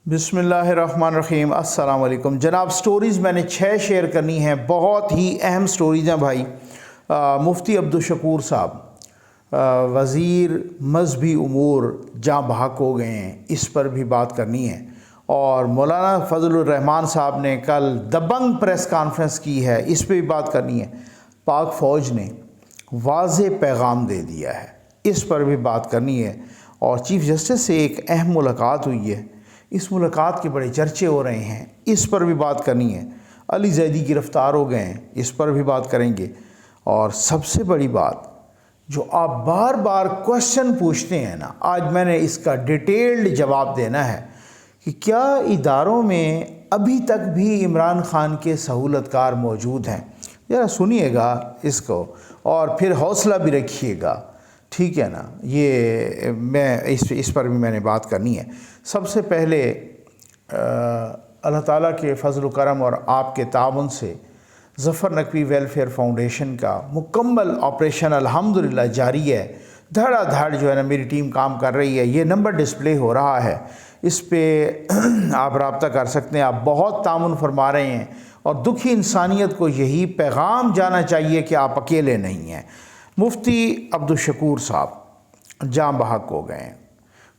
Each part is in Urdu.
بسم اللہ الرحمن الرحیم۔ السلام علیکم جناب۔ سٹوریز میں نے 6 شیئر کرنی ہیں، بہت ہی اہم سٹوریز ہیں بھائی۔ مفتی عبدالشکور صاحب وزیر مذہبی امور جاں بحق ہو گئے ہیں، اس پر بھی بات کرنی ہے۔ اور مولانا فضل الرحمان صاحب نے کل دبنگ پریس کانفرنس کی ہے، اس پہ بھی بات کرنی ہے۔ پاک فوج نے واضح پیغام دے دیا ہے، اس پر بھی بات کرنی ہے۔ اور چیف جسٹس سے ایک اہم ملاقات ہوئی ہے، اس ملاقات کے بڑے چرچے ہو رہے ہیں، اس پر بھی بات کرنی ہے۔ علی زیدی گرفتار ہو گئے ہیں، اس پر بھی بات کریں گے۔ اور سب سے بڑی بات جو آپ بار بار کوشچن پوچھتے ہیں نا، آج میں نے اس کا ڈیٹیلڈ جواب دینا ہے کہ کیا اداروں میں ابھی تک بھی عمران خان کے سہولت کار موجود ہیں؟ ذرا سنیے گا اس کو اور پھر حوصلہ بھی رکھیے گا، ٹھیک ہے نا؟ یہ میں اس پر بھی میں نے بات کرنی ہے۔ سب سے پہلے اللہ تعالیٰ کے فضل و کرم اور آپ کے تعاون سے ظفر نقوی ویلفیئر فاؤنڈیشن کا مکمل آپریشن الحمدللہ جاری ہے۔ دھڑا دھڑ جو ہے نا میری ٹیم کام کر رہی ہے۔ یہ نمبر ڈسپلے ہو رہا ہے، اس پہ آپ رابطہ کر سکتے ہیں۔ آپ بہت تعاون فرما رہے ہیں اور دکھی انسانیت کو یہی پیغام جانا چاہیے کہ آپ اکیلے نہیں ہیں۔ مفتی عبدالشکور صاحب جاں بحق ہو گئے ہیں۔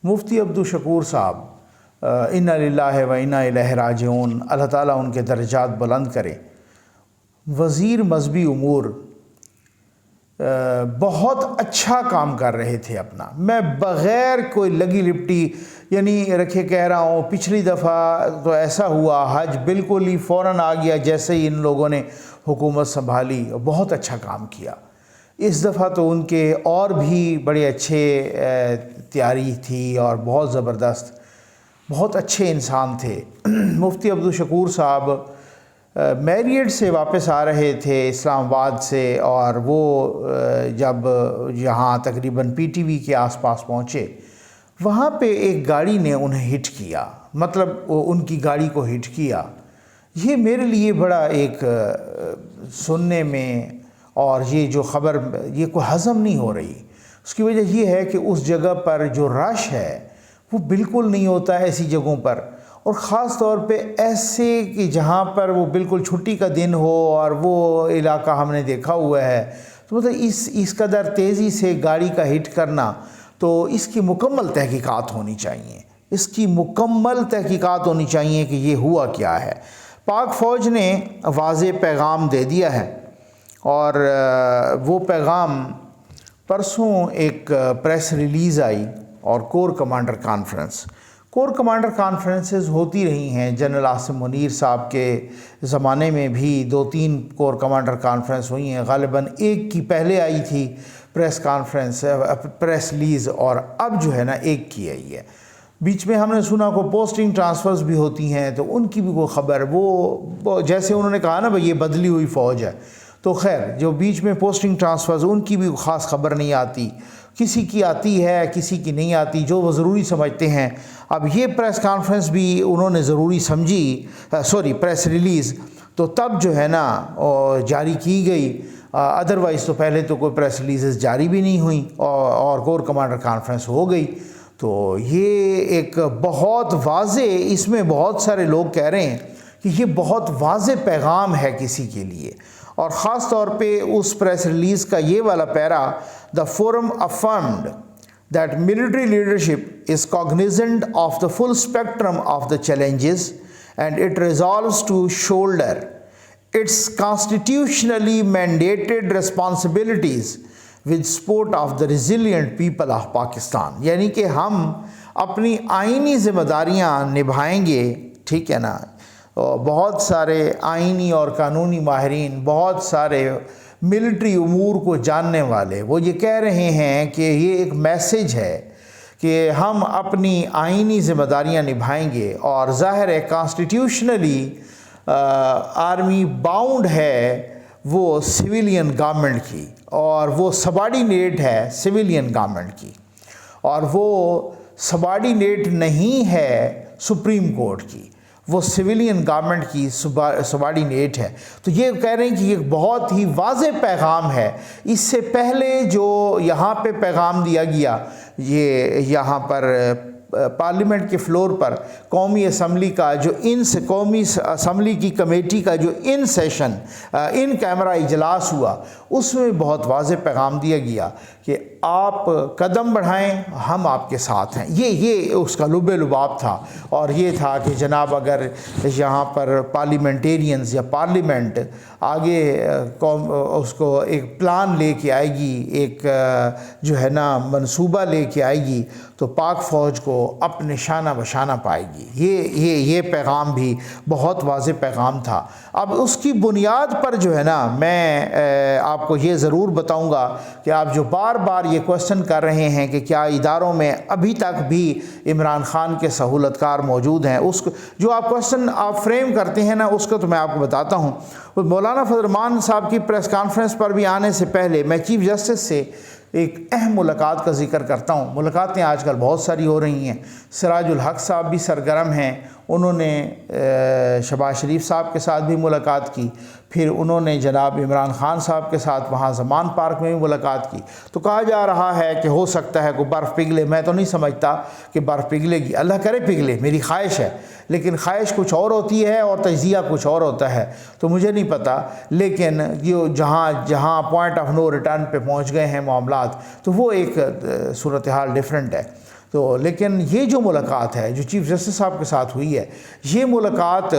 مفتی عبدالشکور صاحب انا للہ و انا الیہ راجعون، اللہ تعالیٰ ان کے درجات بلند کرے۔ وزیر مذہبی امور بہت اچھا کام کر رہے تھے اپنا، میں بغیر کوئی لگی لپٹی رکھے کہہ رہا ہوں۔ پچھلی دفعہ تو ایسا ہوا، حج بالکل ہی فوراً آ گیا جیسے ہی ان لوگوں نے حکومت سنبھالی، بہت اچھا کام کیا۔ اس دفعہ تو ان کے اور بھی بڑے اچھے تیاری تھی اور بہت زبردست، بہت اچھے انسان تھے۔ مفتی عبدالشکور صاحب میریٹ سے واپس آ رہے تھے اسلام آباد سے، اور وہ جب یہاں تقریباً پی ٹی وی کے آس پاس پہنچے، وہاں پہ ایک گاڑی نے انہیں ہٹ کیا، مطلب ان کی گاڑی کو ہٹ کیا۔ یہ میرے لیے بڑا ایک سننے میں، اور یہ جو خبر یہ کوئی ہضم نہیں ہو رہی۔ اس کی وجہ یہ ہے کہ اس جگہ پر جو رش ہے وہ بالکل نہیں ہوتا ہے ایسی جگہوں پر، اور خاص طور پہ ایسے کہ جہاں پر وہ بالکل چھٹی کا دن ہو اور وہ علاقہ ہم نے دیکھا ہوا ہے۔ تو مطلب اس قدر تیزی سے گاڑی کا ہٹ کرنا، تو اس کی مکمل تحقیقات ہونی چاہیے، اس کی مکمل تحقیقات ہونی چاہیے کہ یہ ہوا کیا ہے۔ پاک فوج نے واضح پیغام دے دیا ہے، اور وہ پیغام پرسوں ایک پریس ریلیز آئی، اور کور کمانڈر کانفرنسز ہوتی رہی ہیں۔ جنرل عاصم منیر صاحب کے زمانے میں بھی 2-3 کور کمانڈر کانفرنس ہوئی ہیں، غالباً ایک کی پہلے آئی تھی پریس ریلیز، اور اب جو ہے نا ایک کی آئی ہے۔ بیچ میں ہم نے سنا کو پوسٹنگ ٹرانسفرز بھی ہوتی ہیں، تو ان کی بھی کوئی خبر، وہ جیسے انہوں نے کہا نا بھئی یہ بدلی ہوئی فوج ہے، تو خیر جو بیچ میں پوسٹنگ ٹرانسفرز ان کی بھی خاص خبر نہیں آتی، کسی کی آتی ہے کسی کی نہیں آتی، جو وہ ضروری سمجھتے ہیں۔ اب یہ پریس کانفرنس بھی انہوں نے ضروری سمجھی، پریس ریلیز، تو تب جو ہے نا جاری کی گئی، ادروائز تو پہلے تو کوئی پریس ریلیزز جاری بھی نہیں ہوئیں، اور کور کمانڈر کانفرنس ہو گئی۔ تو یہ ایک بہت واضح، اس میں بہت سارے لوگ کہہ رہے ہیں کہ یہ بہت واضح پیغام ہے کسی کے لیے، اور خاص طور پہ اس پریس ریلیز کا یہ والا پیرا، "The forum affirmed that military leadership is cognizant of the full spectrum of the challenges and it resolves to shoulder its constitutionally mandated responsibilities with support of the resilient people of Pakistan." یعنی کہ ہم اپنی آئینی ذمہ داریاں نبھائیں گے، ٹھیک ہے نا؟ بہت سارے آئینی اور قانونی ماہرین، بہت سارے ملٹری امور کو جاننے والے، وہ یہ کہہ رہے ہیں کہ یہ ایک میسیج ہے کہ ہم اپنی آئینی ذمہ داریاں نبھائیں گے، اور ظاہر ہے کانسٹیٹیوشنلی آرمی باؤنڈ ہے وہ سویلین گورنمنٹ کی، اور وہ سبارڈینیٹ ہے سویلین گورنمنٹ کی، اور وہ سبارڈینیٹ نہیں ہے سپریم کورٹ کی، وہ سویلین گورنمنٹ کی سبارڈینیٹ ہے۔ تو یہ کہہ رہے ہیں کہ یہ بہت ہی واضح پیغام ہے۔ اس سے پہلے جو یہاں پہ پیغام دیا گیا، یہ یہاں پر پارلیمنٹ کے فلور پر قومی اسمبلی کا جو قومی اسمبلی کی کمیٹی کا جو سیشن ان کیمرہ اجلاس ہوا، اس میں بہت واضح پیغام دیا گیا کہ آپ قدم بڑھائیں، ہم آپ کے ساتھ ہیں۔ یہ اس کا لب لباب تھا، اور یہ تھا کہ جناب اگر یہاں پر پارلیمنٹیرینز یا پارلیمنٹ آگے اس کو ایک پلان لے کے آئے گی، ایک جو ہے نا منصوبہ لے کے آئے گی، تو پاک فوج کو اپنے شانہ بشانہ پائے گی۔ یہ پیغام بھی بہت واضح پیغام تھا۔ اب اس کی بنیاد پر جو ہے نا میں آپ کو یہ ضرور بتاؤں گا کہ آپ جو بار بار یہ کوشچن کر رہے ہیں کہ کیا اداروں میں ابھی تک بھی عمران خان کے سہولت کار موجود ہیں، اس جو آپ کوشچن آپ فریم کرتے ہیں نا، اس کو تو میں آپ کو بتاتا ہوں۔ مولانا فضل الرحمان صاحب کی پریس کانفرنس پر بھی آنے سے پہلے میں چیف جسٹس سے ایک اہم ملاقات کا ذکر کرتا ہوں۔ ملاقاتیں آج کل بہت ساری ہو رہی ہیں۔ سراج الحق صاحب بھی سرگرم ہیں، انہوں نے شہباز شریف صاحب کے ساتھ بھی ملاقات کی، پھر انہوں نے جناب عمران خان صاحب کے ساتھ وہاں زمان پارک میں بھی ملاقات کی۔ تو کہا جا رہا ہے کہ ہو سکتا ہے کوئی برف پگھلے، میں تو نہیں سمجھتا کہ برف پگھلے گی، اللہ کرے پگھلے، میری خواہش ہے، لیکن خواہش کچھ اور ہوتی ہے اور تجزیہ کچھ اور ہوتا ہے، تو مجھے نہیں پتہ۔ لیکن جہاں پوائنٹ آف نو ریٹرن پہ پہنچ گئے ہیں معاملات، تو وہ ایک صورتحال ڈیفرنٹ ہے۔ تو لیکن یہ جو ملاقات ہے جو چیف جسٹس صاحب کے ساتھ ہوئی ہے، یہ ملاقات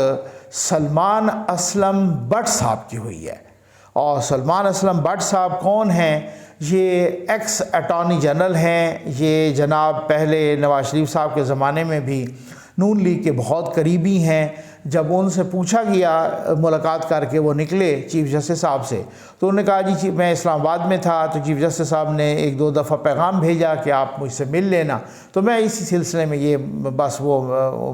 سلمان اسلم بٹ صاحب کی ہوئی ہے۔ اور سلمان اسلم بٹ صاحب کون ہیں؟ یہ ایکس اٹارنی جنرل ہیں۔ یہ جناب پہلے نواز شریف صاحب کے زمانے میں بھی نون لیگ کے بہت قریبی ہیں۔ جب ان سے پوچھا گیا ملاقات کر کے وہ نکلے چیف جسٹس صاحب سے، تو انہوں نے کہا جی میں اسلام آباد میں تھا، تو چیف جسٹس صاحب نے ایک دو دفعہ پیغام بھیجا کہ آپ مجھ سے مل لینا، تو میں اسی سلسلے میں یہ بس وہ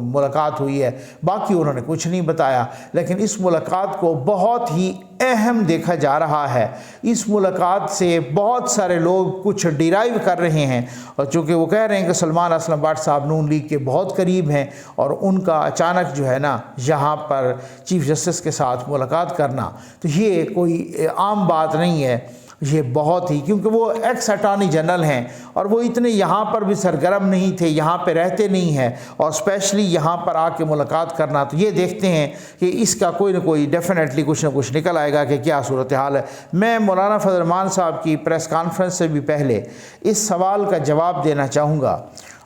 ملاقات ہوئی ہے، باقی انہوں نے کچھ نہیں بتایا۔ لیکن اس ملاقات کو بہت ہی اہم دیکھا جا رہا ہے۔ اس ملاقات سے بہت سارے لوگ کچھ ڈیرائیو کر رہے ہیں، اور چونکہ وہ کہہ رہے ہیں کہ سلمان اسلم بٹ صاحب نون لیگ کے بہت قریب ہیں، اور ان کا اچانک جو ہے نا یہاں پر چیف جسٹس کے ساتھ ملاقات کرنا، تو یہ کوئی عام بات نہیں ہے، یہ بہت ہی، کیونکہ وہ ایکس اٹارنی جنرل ہیں اور وہ اتنے یہاں پر بھی سرگرم نہیں تھے، یہاں پہ رہتے نہیں ہیں، اور اسپیشلی یہاں پر آ کے ملاقات کرنا، تو یہ دیکھتے ہیں کہ اس کا کوئی نہ کوئی ڈیفینیٹلی کچھ نہ کچھ نکل آئے گا کہ کیا صورتحال ہے۔ میں مولانا فضل الرحمان صاحب کی پریس کانفرنس سے بھی پہلے اس سوال کا جواب دینا چاہوں گا۔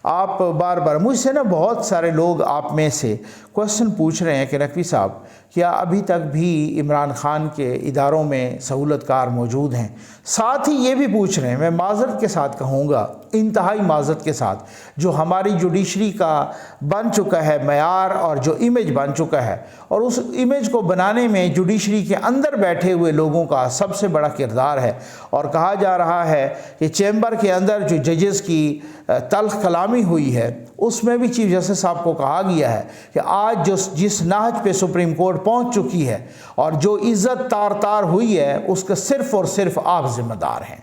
آپ بار بار مجھ سے نا بہت سارے لوگ آپ میں سے کوشچن پوچھ رہے ہیں کہ نقوی صاحب کیا ابھی تک بھی عمران خان کے اداروں میں سہولت کار موجود ہیں؟ ساتھ ہی یہ بھی پوچھ رہے ہیں، میں معذرت کے ساتھ کہوں گا، انتہائی معذرت کے ساتھ، جو ہماری جوڈیشری کا بن چکا ہے معیار اور جو امیج بن چکا ہے، اور اس امیج کو بنانے میں جوڈیشری کے اندر بیٹھے ہوئے لوگوں کا سب سے بڑا کردار ہے۔ اور کہا جا رہا ہے کہ چیمبر کے اندر جو ججز کی تلخ کلامی ہوئی ہے، اس میں بھی چیف جسٹس صاحب کو کہا گیا ہے کہ آج جس نہج پہ سپریم کورٹ پہنچ چکی ہے اور جو عزت تار تار ہوئی ہے، اس کا صرف اور صرف آپ ذمہ دار ہیں،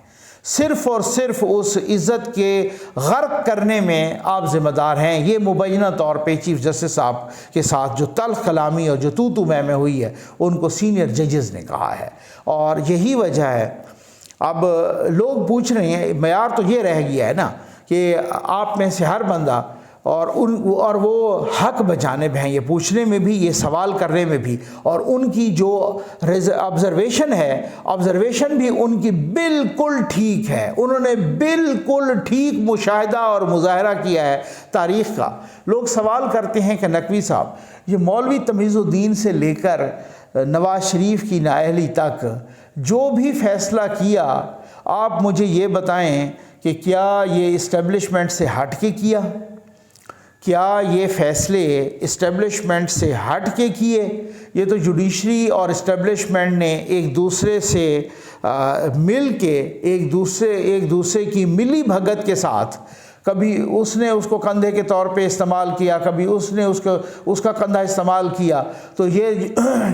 صرف اور صرف اس عزت کے غرق کرنے میں آپ ذمہ دار ہیں۔ یہ مبینہ طور پہ چیف جسٹس صاحب کے ساتھ جو تلخ کلامی اور جو تو میں ہوئی ہے، ان کو سینئر ججز نے کہا ہے، اور یہی وجہ ہے۔ اب لوگ پوچھ رہے ہیں، معیار تو یہ رہ گیا ہے نا کہ آپ میں سے ہر بندہ اور وہ حق بجانب ہیں، یہ پوچھنے میں بھی، یہ سوال کرنے میں بھی، اور ان کی جو آبزرویشن ہے، آبزرویشن بھی ان کی بالکل ٹھیک ہے، انہوں نے بالکل ٹھیک مشاہدہ اور مظاہرہ کیا ہے تاریخ کا۔ لوگ سوال کرتے ہیں کہ نقوی صاحب یہ مولوی تمیز الدین سے لے کر نواز شریف کی نااہلی تک جو بھی فیصلہ کیا، آپ مجھے یہ بتائیں کہ کیا یہ اسٹیبلشمنٹ سے ہٹ کے کیا؟ کیا یہ فیصلے اسٹیبلشمنٹ سے ہٹ کے کیے؟ یہ تو جوڈیشری اور اسٹیبلشمنٹ نے ایک دوسرے سے مل کے ایک دوسرے کی ملی بھگت کے ساتھ، کبھی اس نے اس کو کندھے کے طور پہ استعمال کیا، کبھی اس نے اس کا کندھا استعمال کیا، تو یہ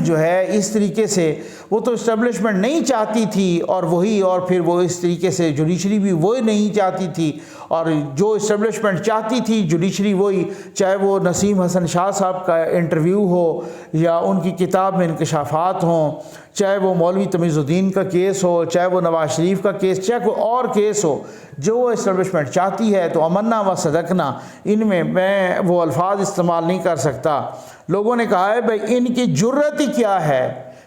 جو ہے اس طریقے سے وہ تو اسٹیبلشمنٹ نہیں چاہتی تھی، اور پھر وہ اس طریقے سے جوڈیشری بھی وہی نہیں چاہتی تھی، اور جو اسٹیبلشمنٹ چاہتی تھی جوڈیشری وہی، چاہے وہ نسیم حسن شاہ صاحب کا انٹرویو ہو، یا ان کی کتاب میں انکشافات ہوں، چاہے وہ مولوی تمیز الدین کا کیس ہو، چاہے وہ نواز شریف کا کیس، چاہے کوئی اور کیس ہو، جو وہ اسٹیبلشمنٹ چاہتی ہے تو تو امنا و صدقنا، ان میں وہ الفاظ استعمال نہیں کر سکتا۔ لوگوں نے کہا ہے بھائی ان کی جرت ہی کیا ہے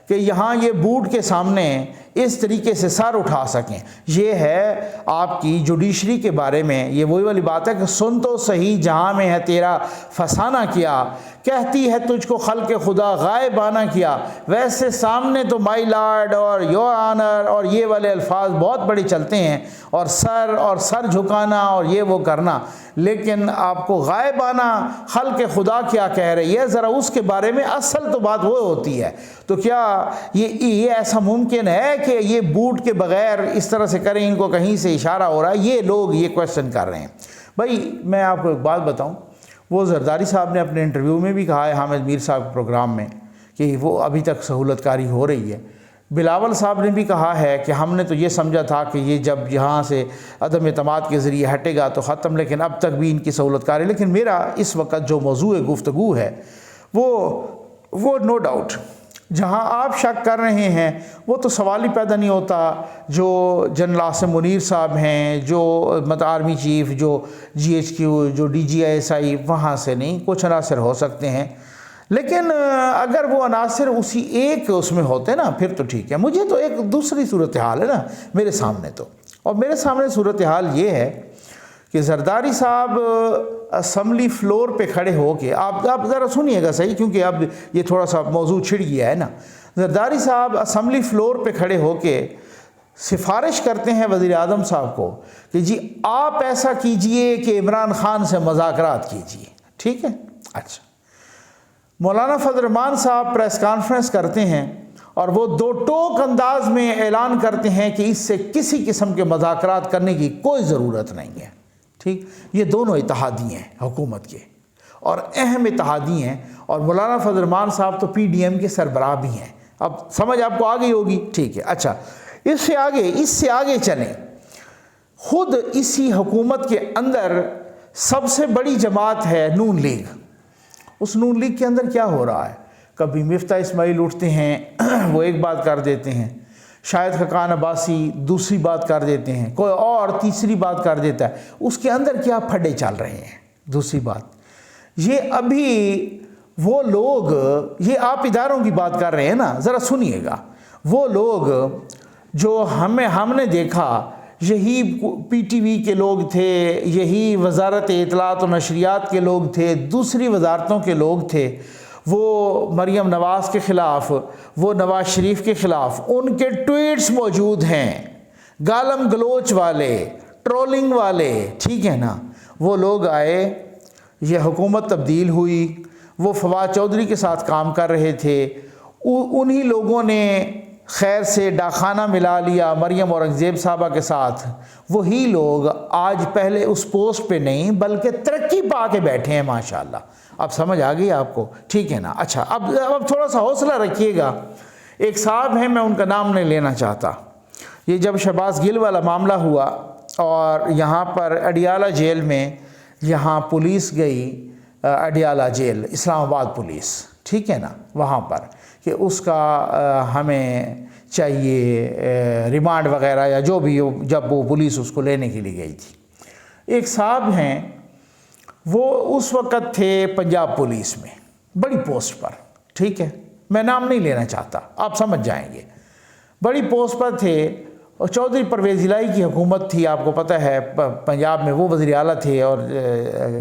کہ یہاں یہ بورڈ کے سامنے اس طریقے سے سر اٹھا سکیں۔ یہ ہے آپ کی جوڈیشری کے بارے میں، یہ وہی والی بات ہے کہ سن تو صحیح جہاں میں ہے تیرا فسانہ کیا، کہتی ہے تجھ کو خلق خدا غائبانہ کیا، ویسے سامنے تو مائی لارڈ اور یور آنر اور یہ والے الفاظ بہت بڑے چلتے ہیں، اور سر جھکانا اور یہ وہ کرنا، لیکن آپ کو غائبانہ خلق خدا کیا کہہ رہی ہے، ذرا اس کے بارے میں اصل تو بات وہ ہوتی ہے۔ تو کیا یہ ایسا ممکن ہے کہ یہ بوٹ کے بغیر اس طرح سے کریں؟ ان کو کہیں سے اشارہ ہو رہا ہے، یہ لوگ یہ کویسچن کر رہے ہیں۔ بھائی میں آپ کو ایک بات بتاؤں، وہ زرداری صاحب نے اپنے انٹرویو میں بھی کہا ہے حامد میر صاحب کے پروگرام میں کہ وہ ابھی تک سہولت کاری ہو رہی ہے۔ بلاول صاحب نے بھی کہا ہے کہ ہم نے تو یہ سمجھا تھا کہ یہ جب یہاں سے عدم اعتماد کے ذریعے ہٹے گا تو ختم، لیکن اب تک بھی ان کی سہولت کاری۔ لیکن میرا اس وقت جو موضوع گفتگو ہے وہ نو ڈاؤٹ جہاں آپ شک کر رہے ہیں وہ تو سوال ہی پیدا نہیں ہوتا۔ جو جنرل عاصم منیر صاحب ہیں، جو آرمی چیف، جو GHQ، جو DGISI، وہاں سے نہیں، کچھ عناصر ہو سکتے ہیں، لیکن اگر وہ عناصر اسی ایک اس میں ہوتے نا پھر تو ٹھیک ہے۔ مجھے تو ایک دوسری صورتحال ہے نا میرے سامنے، تو اور میرے سامنے صورتحال یہ ہے کہ زرداری صاحب اسمبلی فلور پہ کھڑے ہو کے، آپ ذرا سنیے گا صحیح کیونکہ اب یہ تھوڑا سا موضوع چھڑ گیا ہے نا۔ زرداری صاحب اسمبلی فلور پہ کھڑے ہو کے سفارش کرتے ہیں وزیر اعظم صاحب کو کہ جی آپ ایسا کیجئے کہ عمران خان سے مذاکرات کیجئے، ٹھیک ہے؟ اچھا، مولانا فضل الرحمان صاحب پریس کانفرنس کرتے ہیں اور وہ دو ٹوک انداز میں اعلان کرتے ہیں کہ اس سے کسی قسم کے مذاکرات کرنے کی کوئی ضرورت نہیں ہے، ٹھیک؟ یہ دونوں اتحادی ہیں حکومت کے اور اہم اتحادی ہیں، اور مولانا فضل الرحمان صاحب تو PDM کے سربراہ بھی ہیں۔ اب سمجھ آپ کو آ گئی ہوگی، ٹھیک ہے؟ اچھا، اس سے آگے چلیں۔ خود اسی حکومت کے اندر سب سے بڑی جماعت ہے نون لیگ۔ اس نون لیگ کے اندر کیا ہو رہا ہے؟ کبھی مفتاح اسماعیل اٹھتے ہیں وہ ایک بات کر دیتے ہیں، شاہد خاقان عباسی دوسری بات کر دیتے ہیں، کوئی اور تیسری بات کر دیتا ہے۔ اس کے اندر کیا پھڈے چل رہے ہیں؟ دوسری بات یہ ابھی وہ لوگ، یہ آپ اداروں کی بات کر رہے ہیں نا، ذرا سنیے گا، وہ لوگ جو ہم نے دیکھا، یہی PTV کے لوگ تھے، یہی وزارت اطلاعات و نشریات کے لوگ تھے، دوسری وزارتوں کے لوگ تھے، وہ مریم نواز کے خلاف، وہ نواز شریف کے خلاف ان کے ٹویٹس موجود ہیں، گالم گلوچ والے، ٹرولنگ والے، ٹھیک ہے نا؟ وہ لوگ آئے، یہ حکومت تبدیل ہوئی، وہ فواد چودھری کے ساتھ کام کر رہے تھے، انہی لوگوں نے خیر سے ڈاکخانہ ملا لیا مریم اورنگزیب صاحبہ کے ساتھ۔ وہی لوگ آج پہلے اس پوسٹ پہ نہیں بلکہ ترقی پا کے بیٹھے ہیں، ماشاءاللہ۔ اب سمجھ آ گئی آپ کو، ٹھیک ہے نا؟ اچھا، اب تھوڑا سا حوصلہ رکھیے گا۔ ایک صاحب ہیں، میں ان کا نام نہیں لینا چاہتا، یہ جب شہباز گل والا معاملہ ہوا اور یہاں پر اڈیالہ جیل میں، یہاں پولیس گئی، اڈیالہ جیل اسلام آباد پولیس، ٹھیک ہے نا، وہاں پر کہ اس کا ہمیں چاہیے ریمانڈ وغیرہ یا جو بھی ہو، جب وہ پولیس اس کو لینے کے لیے گئی تھی۔ ایک صاحب ہیں، وہ اس وقت تھے پنجاب پولیس میں بڑی پوسٹ پر، ٹھیک ہے؟ میں نام نہیں لینا چاہتا، آپ سمجھ جائیں گے، بڑی پوسٹ پر تھے، اور چودھری پرویز الہی کی حکومت تھی، آپ کو پتہ ہے پنجاب میں وہ وزیر اعلیٰ تھے اور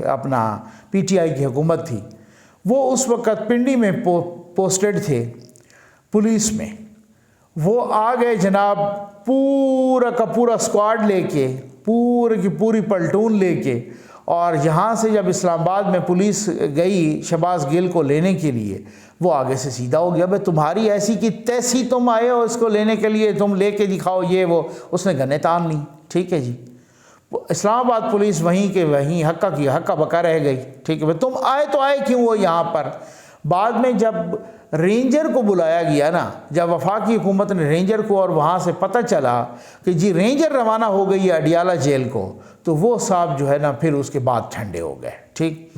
اپنا PTI کی حکومت تھی۔ وہ اس وقت پنڈی میں پوسٹڈ تھے پولیس میں، وہ آ گئے جناب پورا کا پورا اسکواڈ لے کے، پوری کی پوری پلٹون لے کے، اور یہاں سے جب اسلام آباد میں پولیس گئی شہباز گل کو لینے کے لیے، وہ آگے سے سیدھا ہو گیا، بھئی تمہاری ایسی کی تیسی تم آئے ہو اس کو لینے کے لیے، تم لے کے دکھاؤ یہ وہ، اس نے گنے تان لی، ٹھیک ہے جی؟ اسلام آباد پولیس وہیں کے وہیں ہکا بکا رہ گئی، ٹھیک ہے؟ تم آئے تو آئے کیوں ہو یہاں پر؟ بعد میں جب رینجر کو بلایا گیا نا، جب وفاقی حکومت نے رینجر کو، اور وہاں سے پتہ چلا کہ جی رینجر روانہ ہو گئی ہے اڈیالہ جیل کو، تو وہ صاحب جو ہے نا پھر اس کے بعد ٹھنڈے ہو گئے، ٹھیک؟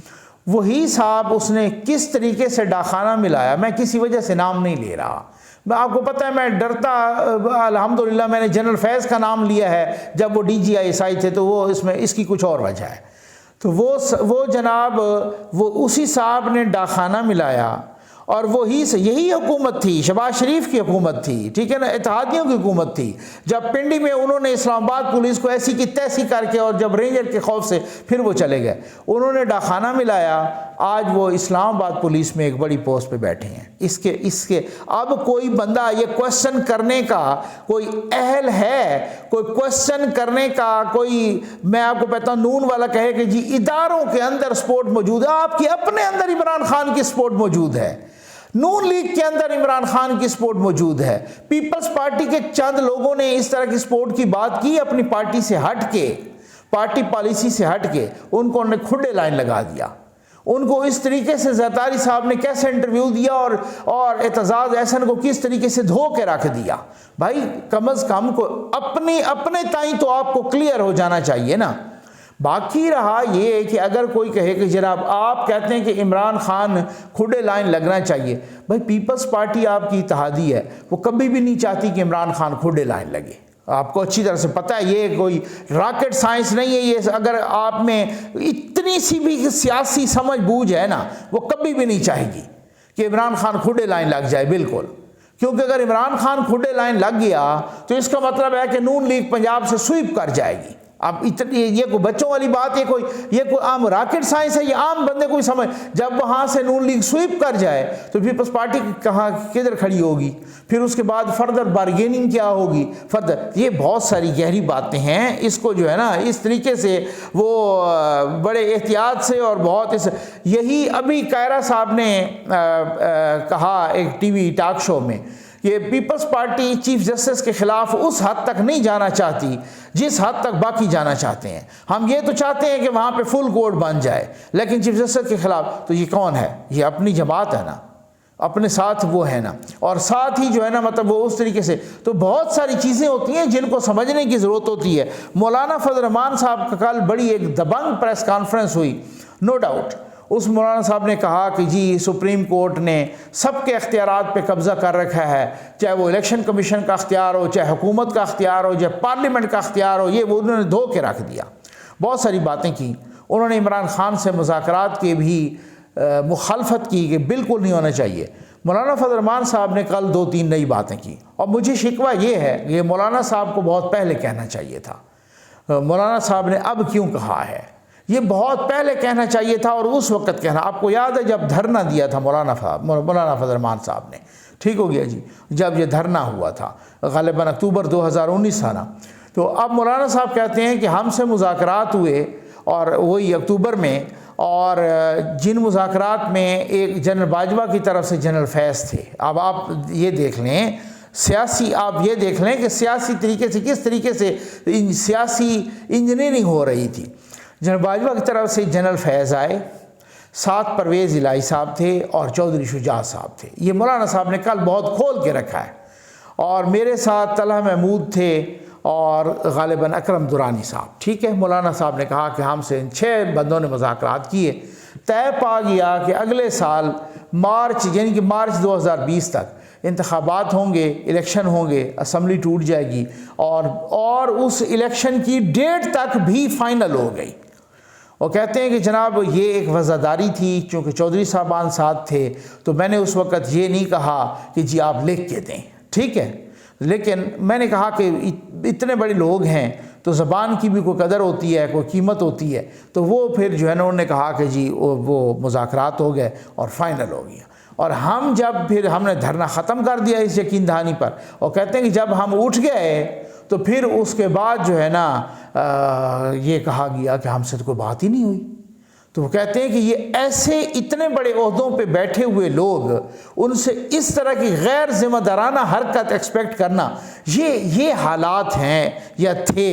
وہی صاحب اس نے کس طریقے سے ڈاکخانہ ملایا، میں کسی وجہ سے نام نہیں لے رہا، میں آپ کو پتہ ہے میں ڈرتا، الحمدللہ میں نے جنرل فیض کا نام لیا ہے جب وہ DGI تھے، تو وہ اس کی کچھ اور وجہ ہے. تو وہ جناب وہ اسی صاحب نے ڈاکخانہ ملایا، اور وہی سے یہی حکومت تھی، شہباز شریف کی حکومت تھی، ٹھیک ہے نا، اتحادیوں کی حکومت تھی، جب پنڈی میں انہوں نے اسلام آباد پولیس کو ایسی کی تیسی کر کے، اور جب رینجر کے خوف سے پھر وہ چلے گئے، انہوں نے ڈاکخانہ ملایا. آج وہ اسلام آباد پولیس میں ایک بڑی پوسٹ پہ بیٹھے ہیں. اس کے اب کوئی بندہ یہ کوشچن کرنے کا کوئی اہل ہے، کوئی کوشچن کرنے کا کوئی، میں آپ کو کہتا ہوں نون والا کہے کہ جی اداروں کے اندر سپورٹ موجود ہے، آپ کے اپنے اندر عمران خان کی سپورٹ موجود ہے، نون لیگ کے اندر عمران خان کی سپورٹ موجود ہے. پیپلز پارٹی کے چند لوگوں نے اس طرح کی سپورٹ کی بات کی اپنی پارٹی سے ہٹ کے، پارٹی پالیسی سے ہٹ کے، ان کو انہوں نے کھڈے لائن لگا دیا. ان کو اس طریقے سے زرداری صاحب نے کیسے انٹرویو دیا، اور اعتزاز احسن کو کس طریقے سے دھو کے رکھ دیا. بھائی کم از کم کو اپنے تائیں تو آپ کو کلیئر ہو جانا چاہیے نا. باقی رہا یہ کہ اگر کوئی کہے کہ جناب آپ کہتے ہیں کہ عمران خان کھڈے لائن لگنا چاہیے، بھائی پیپلز پارٹی آپ کی اتحادی ہے، وہ کبھی بھی نہیں چاہتی کہ عمران خان کھڈے لائن لگے. آپ کو اچھی طرح سے پتہ ہے، یہ کوئی راکٹ سائنس نہیں ہے. یہ اگر آپ میں اتنی سی بھی سیاسی سمجھ بوجھ ہے نا، وہ کبھی بھی نہیں چاہے گی کہ عمران خان کھڈے لائن لگ جائے. بالکل، کیونکہ اگر عمران خان کھڈے لائن لگ گیا تو اس کا مطلب ہے کہ نون لیگ پنجاب سے سویپ کر جائے گی. اب اتنی یہ کوئی بچوں والی بات ہے، یہ کوئی عام راکٹ سائنس ہے؟ یہ عام بندے کوئی سمجھ، جب وہاں سے نون لیگ سویپ کر جائے تو پیپلز پارٹی کدھر کھڑی ہوگی؟ پھر اس کے بعد فردر بارگیننگ کیا ہوگی؟ یہ بہت ساری گہری باتیں ہیں. اس کو جو ہے نا اس طریقے سے وہ بڑے احتیاط سے اور بہت یہی ابھی کائرہ صاحب نے کہا ایک ٹی وی ٹاک شو میں، یہ پیپلز پارٹی چیف جسٹس کے خلاف اس حد تک نہیں جانا چاہتی جس حد تک باقی جانا چاہتے ہیں. ہم یہ تو چاہتے ہیں کہ وہاں پہ فل کورٹ بن جائے، لیکن چیف جسٹس کے خلاف تو یہ کون ہے؟ یہ اپنی جماعت ہے نا، اپنے ساتھ وہ ہے نا، اور ساتھ ہی جو ہے نا مطلب وہ اس طریقے سے. تو بہت ساری چیزیں ہوتی ہیں جن کو سمجھنے کی ضرورت ہوتی ہے. مولانا فضل الرحمان صاحب کا کل بڑی ایک دبنگ پریس کانفرنس ہوئی، نو ڈاؤٹ. اس مولانا صاحب نے کہا کہ جی سپریم کورٹ نے سب کے اختیارات پہ قبضہ کر رکھا ہے، چاہے وہ الیکشن کمیشن کا اختیار ہو، چاہے حکومت کا اختیار ہو، چاہے پارلیمنٹ کا اختیار ہو. یہ وہ انہوں نے دھو کے رکھ دیا. بہت ساری باتیں کی. انہوں نے عمران خان سے مذاکرات کے بھی مخالفت کی کہ بالکل نہیں ہونا چاہیے. مولانا فضل الرحمان صاحب نے کل 2-3 نئی باتیں کی، اور مجھے شکوہ یہ ہے کہ یہ مولانا صاحب کو بہت پہلے کہنا چاہیے تھا. مولانا صاحب نے اب کیوں کہا ہے؟ یہ بہت پہلے کہنا چاہیے تھا، اور اس وقت کہنا. آپ کو یاد ہے جب دھرنا دیا تھا مولانا فضل الرحمان صاحب نے، ٹھیک ہو گیا جی، جب یہ دھرنا ہوا تھا غالباً اکتوبر 2019 تھا نا. تو اب مولانا صاحب کہتے ہیں کہ ہم سے مذاکرات ہوئے، اور وہی اکتوبر میں، اور جن مذاکرات میں ایک جنرل باجوہ کی طرف سے جنرل فیض تھے. اب آپ یہ دیکھ لیں آپ یہ دیکھ لیں کہ سیاسی طریقے سے کس طریقے سے سیاسی انجینئرنگ ہو رہی تھی. جنرل باجوہ کی طرف سے جنرل فیض آئے، ساتھ پرویز الہی صاحب تھے اور چودھری شجاع صاحب تھے. یہ مولانا صاحب نے کل بہت کھول کے رکھا ہے. اور میرے ساتھ طلحہ محمود تھے اور غالباً اکرم دورانی صاحب. ٹھیک ہے، مولانا صاحب نے کہا کہ ہم سے ان 6 بندوں نے مذاکرات کیے. طے پا گیا کہ اگلے سال مارچ، یعنی کہ مارچ 2020 تک انتخابات ہوں گے، الیکشن ہوں گے، اسمبلی ٹوٹ جائے گی، اور اس الیکشن کی ڈیٹ تک بھی فائنل ہو گئی. وہ کہتے ہیں کہ جناب یہ ایک وزاداری تھی، چونکہ چودھری صاحبان ساتھ تھے، تو میں نے اس وقت یہ نہیں کہا کہ جی آپ لکھ کے دیں، ٹھیک ہے، لیکن میں نے کہا کہ اتنے بڑے لوگ ہیں تو زبان کی بھی کوئی قدر ہوتی ہے، کوئی قیمت ہوتی ہے. تو وہ پھر جو ہے نا انہوں نے کہا کہ جی وہ مذاکرات ہو گئے اور فائنل ہو گیا. اور ہم نے دھرنا ختم کر دیا اس یقین دہانی پر. اور کہتے ہیں کہ جب ہم اٹھ گئے تو پھر اس کے بعد جو ہے نا یہ کہا گیا کہ ہم سے تو کوئی بات ہی نہیں ہوئی. تو وہ کہتے ہیں کہ یہ ایسے اتنے بڑے عہدوں پہ بیٹھے ہوئے لوگ، ان سے اس طرح کی غیر ذمہ دارانہ حرکت ایکسپیکٹ کرنا، یہ حالات ہیں یا تھے،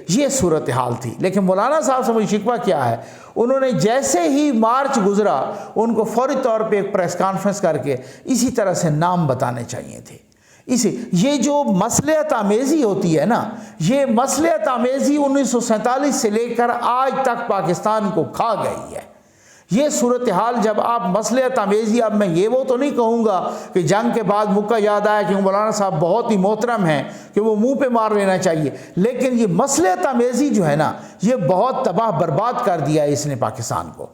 یہ صورتحال تھی. لیکن مولانا صاحب سے مجھے شکوہ کیا ہے، انہوں نے جیسے ہی مارچ گزرا ان کو فوری طور پہ ایک پریس کانفرنس کر کے اسی طرح سے نام بتانے چاہیے تھے. یہ جو مصلحت آمیزی ہوتی ہے نا، یہ مصلحت آمیزی 1947 سے لے کر آج تک پاکستان کو کھا گئی ہے. یہ صورتحال جب آپ مصلحت آمیزی، اب میں یہ وہ تو نہیں کہوں گا کہ جنگ کے بعد مکہ یاد آیا کہ مولانا صاحب بہت ہی محترم ہیں کہ وہ منہ پہ مار لینا چاہیے، لیکن یہ مصلحت آمیزی جو ہے نا یہ بہت تباہ برباد کر دیا ہے اس نے پاکستان کو،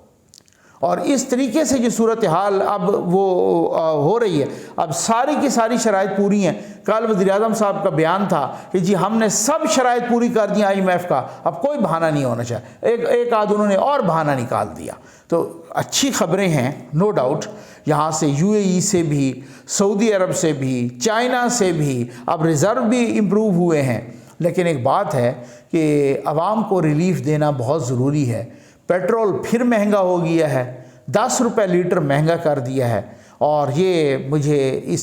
اور اس طریقے سے جو صورتحال اب وہ ہو رہی ہے، اب ساری کی ساری شرائط پوری ہیں۔ کل وزیر اعظم صاحب کا بیان تھا کہ جی ہم نے سب شرائط پوری کر دی IMF کا، اب کوئی بہانہ نہیں ہونا چاہیے، ایک آدھ انہوں نے اور بہانہ نکال دیا۔ تو اچھی خبریں ہیں نو ڈاؤٹ، یہاں سے UAE سے بھی، سعودی عرب سے بھی، چائنا سے بھی، اب ریزرو بھی امپروو ہوئے ہیں، لیکن ایک بات ہے کہ عوام کو ریلیف دینا بہت ضروری ہے۔ پیٹرول پھر مہنگا ہو گیا ہے، 10 روپے لیٹر مہنگا کر دیا ہے، اور یہ مجھے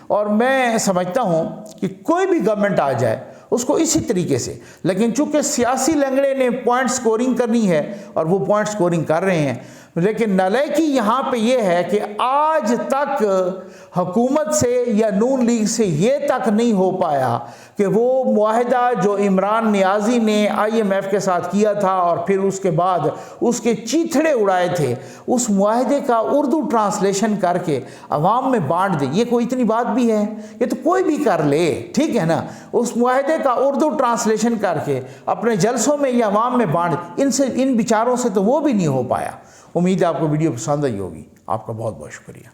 اور میں سمجھتا ہوں کہ کوئی بھی گورنمنٹ آ جائے اس کو اسی طریقے سے، لیکن چونکہ سیاسی لنگڑے نے پوائنٹ سکورنگ کرنی ہے اور وہ پوائنٹ سکورنگ کر رہے ہیں، لیکن نالائکی یہاں پہ یہ ہے کہ آج تک حکومت سے یا نون لیگ سے یہ تک نہیں ہو پایا کہ وہ معاہدہ جو عمران نیازی نے IMF کے ساتھ کیا تھا اور پھر اس کے بعد اس کے چیتھڑے اڑائے تھے، اس معاہدے کا اردو ٹرانسلیشن کر کے عوام میں بانٹ دے۔ یہ کوئی اتنی بات بھی ہے؟ یہ تو کوئی بھی کر لے، ٹھیک ہے نا، اس معاہدے کا اردو ٹرانسلیشن کر کے اپنے جلسوں میں یا عوام میں بانٹ، ان بیچاروں سے تو وہ بھی نہیں ہو پایا۔ امید ہے آپ کو ویڈیو پسند آئی ہوگی۔ آپ کا بہت بہت شکریہ۔